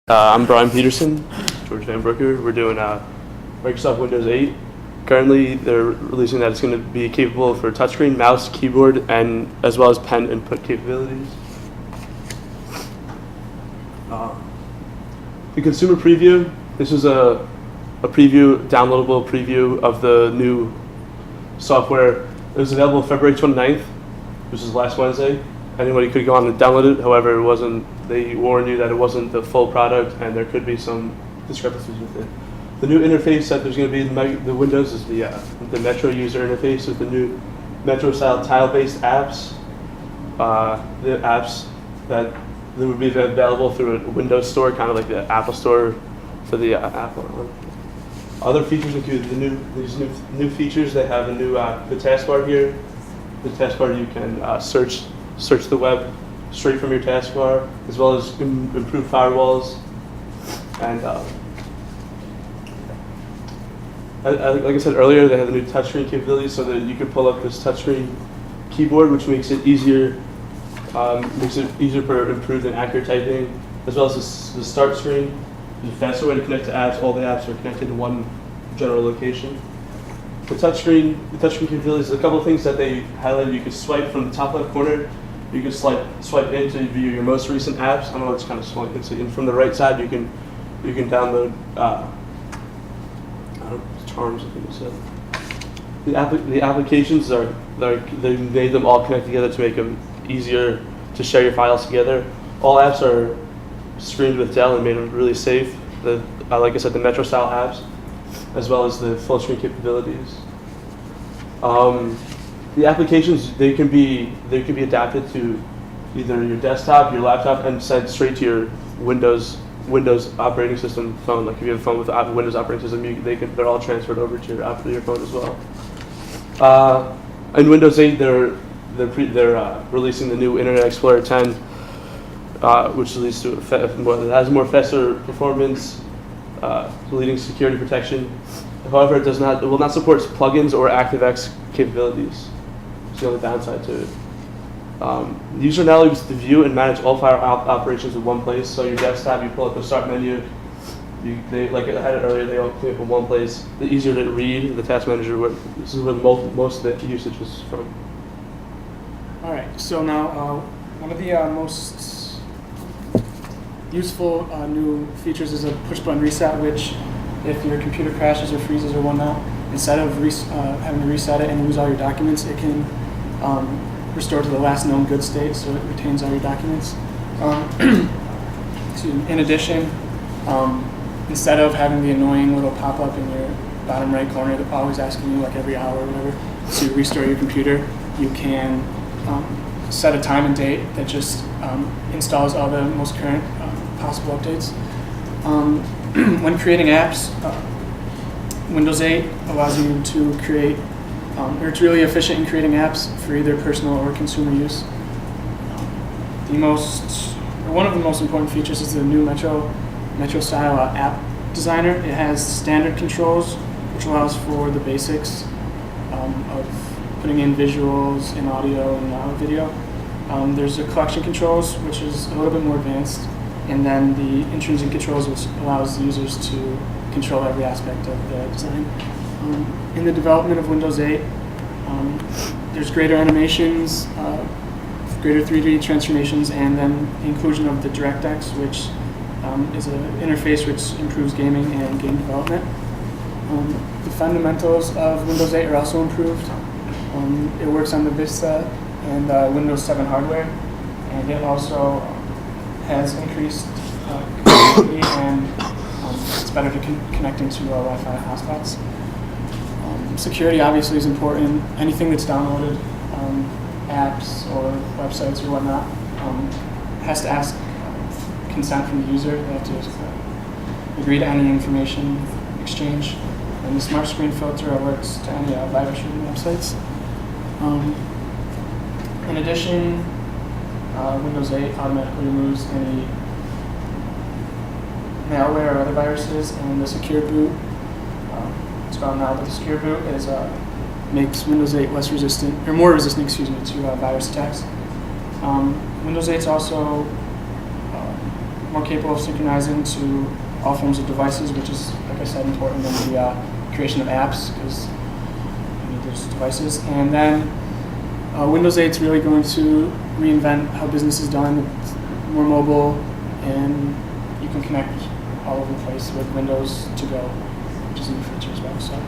I'm Brian Peterson, George Van Brooker. We're doing Microsoft Windows 8. Currently, they're releasing that it's going to be capable for touchscreen, mouse, keyboard, and as well as pen input capabilities. The consumer preview. This is a preview, downloadable preview of the new software. It was available February 29th, which is last Wednesday. Anybody could go on and download it. However, it wasn't. They warned you that it wasn't the full product, and there could be some discrepancies with it. The new interface that there's going to be in the Windows is the Metro user interface with the new Metro-style tile-based apps. The apps that would be available through a Windows store, kind of like the Apple Store for the Apple. Other features include these new features. They have a new the taskbar here. The taskbar you can search the web straight from your taskbar, as well as improve firewalls. And like I said earlier, they have the new touchscreen capabilities, so that you can pull up this touchscreen keyboard, which makes it easier for improved and accurate typing, as well as the start screen. It's a faster way to connect to apps. All the apps are connected in one general location. The touchscreen capabilities, a couple of things that they highlighted. You can swipe from the top left corner. You can swipe in to view your most recent apps. I know it's kind of small. And from the right side, you can download Charms. I think it said. The applications they made them all connect together to make them easier to share your files together. All apps are screened with Dell and made them really safe. Like I said, the Metro style apps, as well as the full screen capabilities. The applications they can be adapted to either your desktop, your laptop, and sent straight to your Windows operating system phone. Like if you have a phone with Windows operating system, they're all transferred over to your phone as well. In Windows 8, they're releasing the new Internet Explorer 10, which leads to has more faster performance, leading security protection. However, it will not support plugins or ActiveX capabilities. It's the only downside to it. The user now able to view and manage all file operations in one place. So your desktop, you pull up the start menu. Like I had it earlier, they all came up in one place. They're easier to read. The task manager. This is where most of the usage is from. All right. So now one of the most useful new features is a push button reset, which if your computer crashes or freezes or whatnot, instead of having to reset it and lose all your documents, it can restore to the last known good state, so it retains all your documents. In addition, instead of having the annoying little pop-up in your bottom right corner that's always asking you like every hour or whatever to restore your computer, you can set a time and date that just installs all the most current possible updates. When creating apps, Windows 8 allows you to create, or it's really efficient in creating apps for either personal or consumer use. One of the most important features is the new Metro style app designer. It has standard controls, which allows for the basics of putting in visuals and audio and video. There's the collection controls, which is a little bit more advanced. And then the intrusion controls, which allows users to control every aspect of the design. In the development of Windows 8, there's greater animations, greater 3D transformations, and then the inclusion of the DirectX, which is an interface which improves gaming and game development. The fundamentals of Windows 8 are also improved. It works on the Vista and Windows 7 hardware, and it also has increased connectivity, and it's better to connect into Wi-Fi hotspots. Security obviously is important. Anything that's downloaded, apps or websites or whatnot, has to ask consent from the user. They have to agree to any information exchange. And the smart screen filter alerts to any virus-ridden websites. In addition, Windows 8 automatically removes any malware or other viruses, and the secure boot. It's found now that the secure boot makes Windows 8 more resistant, to virus attacks. Windows 8 also more capable of synchronizing to all forms of devices, which is, like I said, important in the creation of apps because you need those devices. And then Windows 8 is really going to reinvent how business is done. It's more mobile, and you can connect all over the place with Windows to go, which is a new feature as well. So.